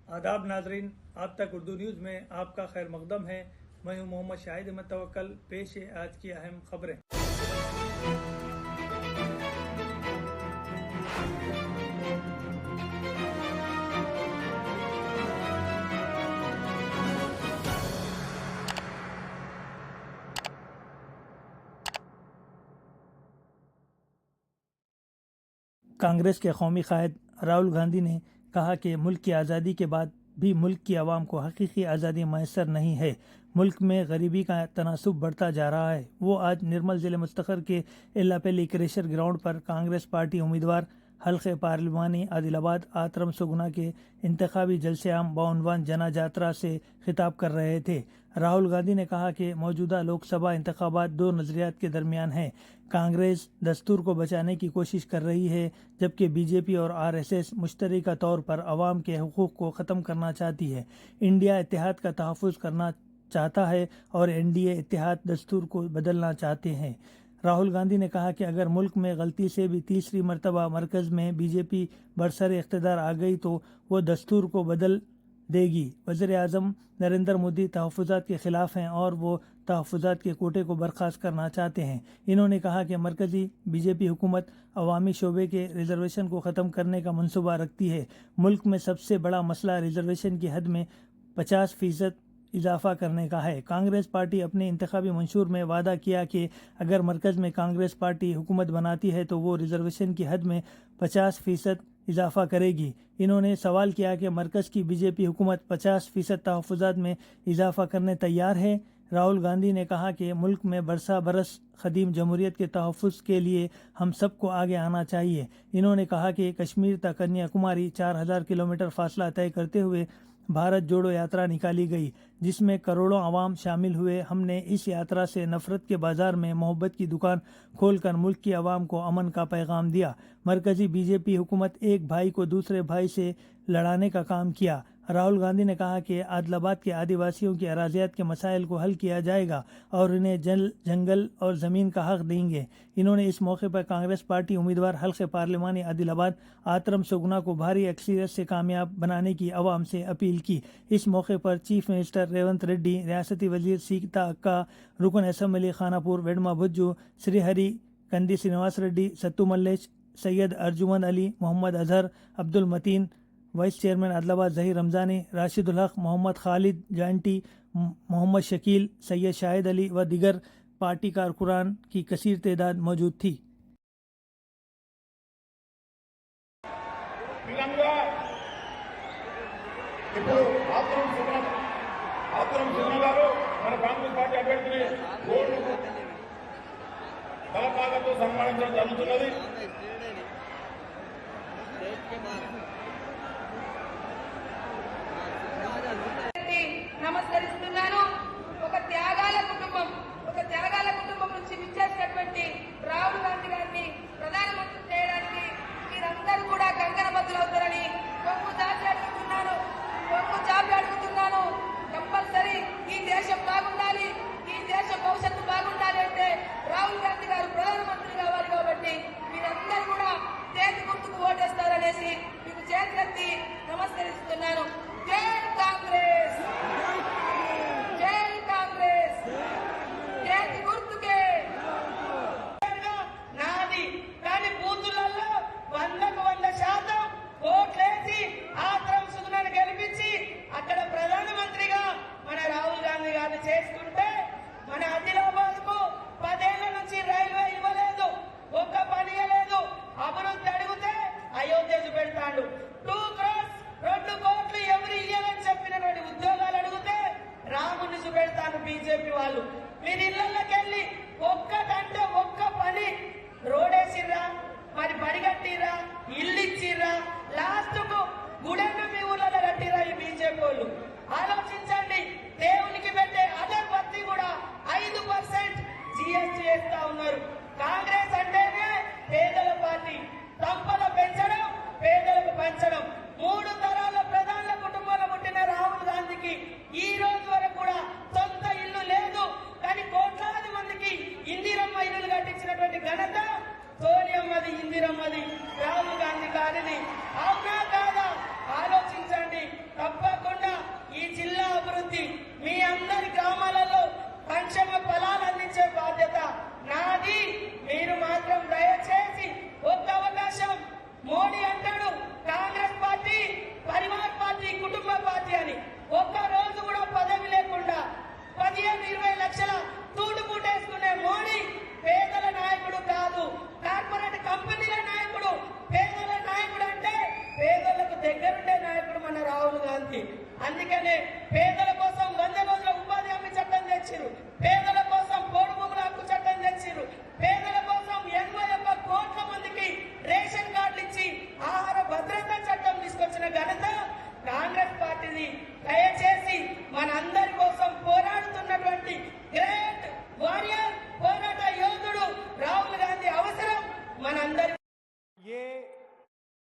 आदाब नाजरीन, आप तक उर्दू न्यूज़ में आपका खैर मकदम है। मैं हूं मोहम्मद शाहिद अहमद तवक्कल। पेश है आज की अहम खबरें। कांग्रेस के कौमी कायद राहुल गांधी ने कहा कि मुल्क की आज़ादी के बाद भी मुल्क की आवाम को हकीकी आज़ादी मैसर नहीं है। मुल्क में गरीबी का तनासुब बढ़ता जा रहा है। वो आज निर्मल ज़िले मुस्तखर के एल्लापल्ली क्रेशर ग्राउंड पर कांग्रेस पार्टी उम्मीदवार हल्के पार्लिमानी आदिलाबाद आतरम सुगुना के इंतखाबी जलसे आम बाउनवान जना यात्रा से खिताब कर रहे थे। राहुल गांधी ने कहा कि मौजूदा लोकसभा इंतखाबात दो नज़रियात के दरमियान हैं। कांग्रेस दस्तूर को बचाने की कोशिश कर रही है, जबकि बीजेपी और आरएसएस मुश्तरका तौर पर अवाम के हुकूक को ख़त्म करना चाहती है। इंडिया इत्तेहाद का तहफ़्फ़ुज़ करना चाहता है और एनडीए इत्तेहाद दस्तूर को बदलना चाहते हैं। राहुल गांधी ने कहा कि अगर मुल्क में गलती से भी तीसरी मरतबा मरकज़ में बीजेपी बरसर इख्तिदार आ गई तो वो दस्तूर को बदल देगी। वज़ीर-ए-आज़म नरेंद्र मोदी तहफ़्फ़ुज़ात के ख़िलाफ़ हैं और वो तहफ़्फ़ुज़ात के कोटे को बर्खास्त करना चाहते हैं। इन्होंने कहा कि मरकज़ी बीजेपी हुकूमत अवामी शोबे के रिजर्वेशन को ख़त्म करने का मंसूबा रखती है। मुल्क में सबसे बड़ा मसला रिजर्वेशन की हद में 50% इजाफा करने का है। कांग्रेस पार्टी अपने इंतखाबी मंशूर में वादा किया कि अगर मरकज़ में कांग्रेस पार्टी हुकूमत बनाती है तो वो रिजर्वेशन की हद में 50% इजाफा करेगी। इन्होंने सवाल किया कि मरकज़ की बीजेपी हुकूमत 50% तहफ़्फ़ुज़ात में इजाफा करने तैयार है। राहुल गांधी ने कहा कि मुल्क में बरसा बरस ख़दीम जमहूरियत के तहफ़्फ़ुज़ के लिए हम सबको आगे आना चाहिए। इन्होंने कहा कि कश्मीर तक कन्याकुमारी 4000 किलोमीटर फासला तय करते हुए भारत जोड़ो यात्रा निकाली गई, जिसमें करोड़ों आवाम शामिल हुए। हमने इस यात्रा से नफ़रत के बाज़ार में मोहब्बत की दुकान खोलकर मुल्क की आवाम को अमन का पैगाम दिया। मरकज़ी बीजेपी हुकूमत एक भाई को दूसरे भाई से लड़ाने का काम किया। राहुल गांधी ने कहा कि आदिलाबाद के आदिवासियों की अराज़ियात के मसाइल को हल किया जाएगा और इन्हें जंगल और ज़मीन का हक़ देंगे। इन्होंने इस मौके पर कांग्रेस पार्टी उम्मीदवार हल्के पार्लिमानी आदिलाबाद आतरम सुगना को भारी अक्सरियत से कामयाब बनाने की आवाम से अपील की। इस मौके पर चीफ मिनिस्टर रेवंत रेड्डी, रियासती वजीर सीता अक्का, रुकन असम्बली खानापुर वेडमा भुज्जू, श्रीहरी कंदी श्रीनिवास रेड्डी, सत्तू मल्लेश, सैयद अर्जुमंद अली, मोहम्मद अजहर, अब्दुल मतीन, वाइस चेयरमैन आदिलाबाद ज़हीर रमज़ानी, राशिदुल हक, मोहम्मद खालिद जांटी, मोहम्मद शकील, सैयद शाहिद अली व दिगर पार्टी कारकुनान की कसीर तादाद मौजूद थी। నమస్కరిస్తున్నాను. ఒక త్యాగాల కుటుంబం నుంచి విచ్చేసినటువంటి రాహుల్ గాంధీ గారిని ప్రధానమంత్రి చేయడానికి మీరందరూ కూడా కంకణ బద్దులవుతారని కొంగు చాపి అడుగుతున్నాను. కంపల్సరీ ఈ దేశం బాగుండాలి, ఈ దేశం భవిష్యత్తు బాగుండాలి అంటే రాహుల్ గాంధీ గారు ప్రధానమంత్రి కావాలి. కాబట్టి మీరందరూ కూడా చేతి గుర్తుకు ఓటేస్తారనేసి మీకు కాబట్టి అందుకనే పేదల కోసం 100 రోజుల ఉపాధి హామీ చట్టం తెచ్చిరు, పేదల కోసం పోడు భూముల హక్కు చట్టం తెచ్చిరు, పేదల కోసం 81 కోట్ల మందికి రేషన్ కార్డులు ఇచ్చి ఆహార భద్రతా చట్టం తీసుకొచ్చిన ఘనత కాంగ్రెస్ పార్టీది. దయచేసి మనందరి కోసం పోరాడుతున్నటువంటి గ్రేట్ వారియర్ పోరాట యోధుడు రాహుల్ గాంధీ అవసరం మనందరి. ये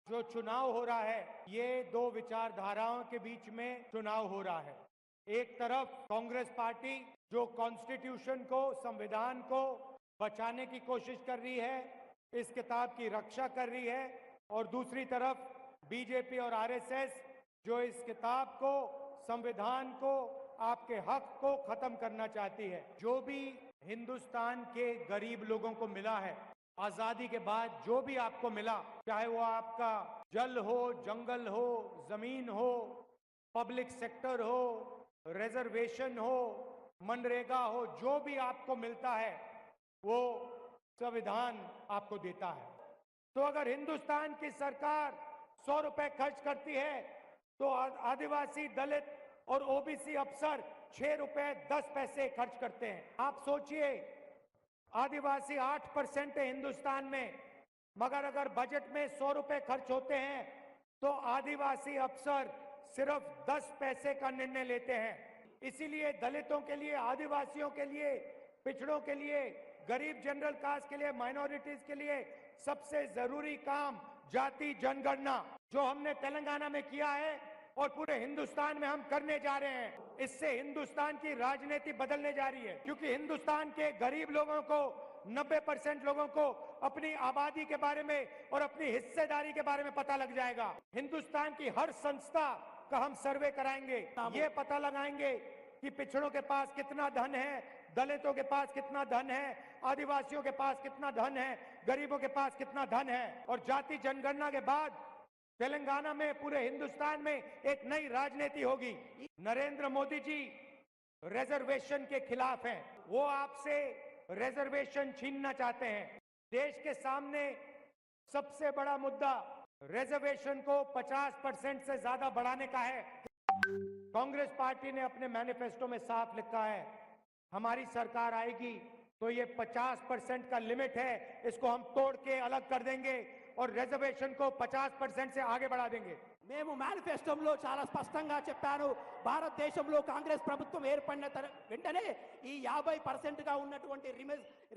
जो चुनाव हो रहा है, ये दो विचारधाराओं के बीच में चुनाव हो रहा है। एक तरफ कांग्रेस पार्टी जो कॉन्स्टिट्यूशन को, संविधान को बचाने की कोशिश कर रही है, इस किताब की रक्षा कर रही है, और दूसरी तरफ बीजेपी और आरएसएस जो इस किताब को, संविधान को, आपके हक को खत्म करना चाहती है। जो भी हिंदुस्तान के गरीब लोगों को मिला है, आजादी के बाद जो भी आपको मिला, चाहे वो आपका जल हो, जंगल हो, जमीन हो, पब्लिक सेक्टर हो, रिजर्वेशन हो, मनरेगा हो, जो भी आपको मिलता है वो संविधान आपको देता है। तो अगर हिंदुस्तान की सरकार 100 रुपए खर्च करती है तो आदिवासी, दलित और ओबीसी अफसर 6 रुपए 10 पैसे खर्च करते हैं। आप सोचिए, आदिवासी 8% है हिंदुस्तान में, मगर अगर बजट में 100 रुपए खर्च होते हैं तो आदिवासी अफसर सिर्फ 10 पैसे का निर्णय लेते हैं। इसीलिए दलितों के लिए, आदिवासियों के लिए, पिछड़ों के लिए, गरीब जनरल कास्ट के लिए, माइनॉरिटीज के लिए सबसे जरूरी काम जाति जनगणना जो हमने तेलंगाना में किया है और पूरे हिंदुस्तान में हम करने जा रहे हैं, इससे हिंदुस्तान की राजनीति बदलने जा रही है। क्योंकि हिंदुस्तान के गरीब लोगों को, 90% लोगों को अपनी आबादी के बारे में और अपनी हिस्सेदारी के बारे में पता लग जाएगा। हिंदुस्तान की हर संस्था का हम सर्वे कराएंगे, ये पता लगाएंगे कि पिछड़ों के पास कितना धन है, दलितों के पास कितना धन है, आदिवासियों के पास कितना धन है, गरीबों के पास कितना धन है। और जाति जनगणना के बाद तेलंगाना में, पूरे हिंदुस्तान में एक नई राजनीति होगी। नरेंद्र मोदी जी रिजर्वेशन के खिलाफ हैं, वो आपसे रिजर्वेशन छीनना चाहते हैं। देश के सामने सबसे बड़ा मुद्दा रिजर्वेशन को 50% से ज्यादा बढ़ाने का है। कांग्रेस पार्टी ने अपने मैनिफेस्टो में साफ लिखा है, हमारी सरकार आएगी तो ये 50% का लिमिट है, इसको हम तोड़ के अलग कर देंगे और रिजर्वेशन को 50% से आगे बढ़ा देंगे। మేము మేనిఫెస్టోలో చాలా స్పష్టంగా చెప్పాను, భారతదేశంలో కాంగ్రెస్ ప్రభుత్వం ఏర్పడిన వెంటనే ఈ 50% గా ఉన్నటువంటి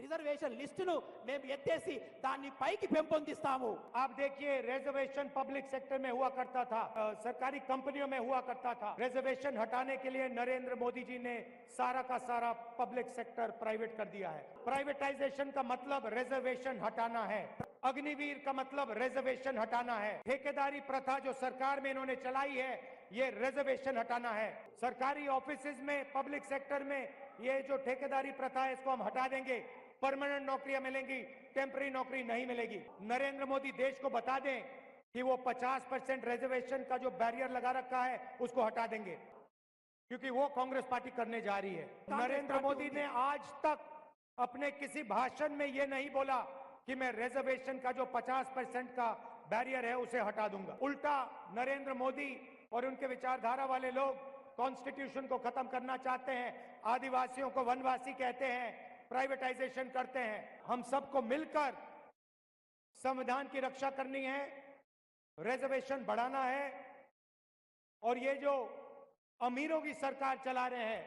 రిజర్వేషన్ లిస్టును మేము ఎత్తేసి దాన్ని పైకి పెంపొందిస్తాము। आप देखिए, रिजर्वेशन पब्लिक सेक्टर में हुआ करता था, सरकारी कंपनियों में हुआ करता था। रिजर्वेशन हटाने के लिए नरेंद्र मोदी जी ने सारा का सारा पब्लिक सेक्टर प्राइवेट कर दिया है। प्राइवेटाइजेशन का मतलब रिजर्वेशन हटाना है, अग्निवीर का मतलब रिजर्वेशन हटाना है। ठेकेदारी प्रथा जो सरकार में इन्होंने चलाई है, ये रिजर्वेशन हटाना है। सरकारी ऑफिसेज में, पब्लिक सेक्टर में ये जो ठेकेदारी प्रथा है, इसको हम हटा देंगे। परमानेंट नौकरियां मिलेंगी, टेम्पररी नौकरी नहीं मिलेगी। नरेंद्र मोदी देश को बता दें कि वो 50% रिजर्वेशन का जो बैरियर लगा रखा है उसको हटा देंगे, क्योंकि वो कांग्रेस पार्टी करने जा रही है। नरेंद्र मोदी ने आज तक अपने किसी भाषण में ये नहीं बोला कि मैं रिजर्वेशन का जो 50% का बैरियर है उसे हटा दूंगा। उल्टा नरेंद्र मोदी और उनके विचारधारा वाले लोग कॉन्स्टिट्यूशन को खत्म करना चाहते हैं, आदिवासियों को वनवासी कहते हैं, प्राइवेटाइजेशन करते हैं। हम सबको मिलकर संविधान की रक्षा करनी है, रिजर्वेशन बढ़ाना है, और ये जो अमीरों की सरकार चला रहे हैं,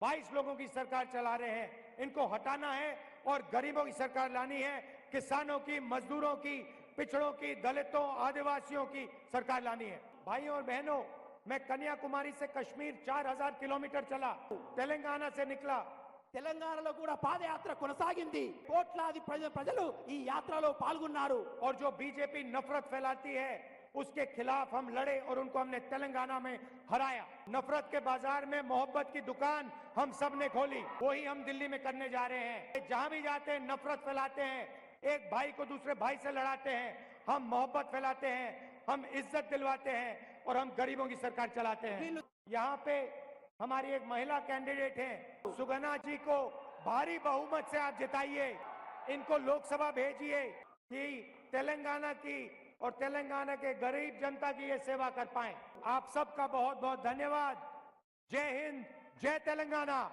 22 लोगों की सरकार चला रहे हैं, इनको हटाना है और गरीबों की सरकार लानी है। किसानों की, मजदूरों की, पिछड़ों की, दलितों, आदिवासियों की सरकार लानी है। भाइयों और बहनों, मैं कन्याकुमारी से कश्मीर 4000 किलोमीटर चला, तेलंगाना से निकला। తెలంగాణలో కూడా పాదయాత్ర కొనసాగింది, కోట్లాది ప్రజలు ఈ యాత్రలో పాల్గొన్నారు। और जो बीजेपी नफरत फैलाती है उसके खिलाफ हम लड़े और उनको हमने तेलंगाना में हराया। नफरत के बाजार में मोहब्बत की दुकान हम सब ने खोली, वही हम दिल्ली में करने जा रहे हैं। जहां भी जाते हैं नफरत फैलाते हैं, एक भाई को दूसरे भाई से लड़ाते हैं। हम मोहब्बत फैलाते हैं, हम इज्जत दिलवाते हैं और हम गरीबों की सरकार चलाते हैं। यहाँ पे हमारी एक महिला कैंडिडेट है, सुगना जी को भारी बहुमत से आप जिताइए, इनको लोकसभा भेजिए कि तेलंगाना की और तेलंगाना के गरीब जनता की ये सेवा कर पाए। आप सबका बहुत बहुत धन्यवाद। जय हिंद, जय तेलंगाना।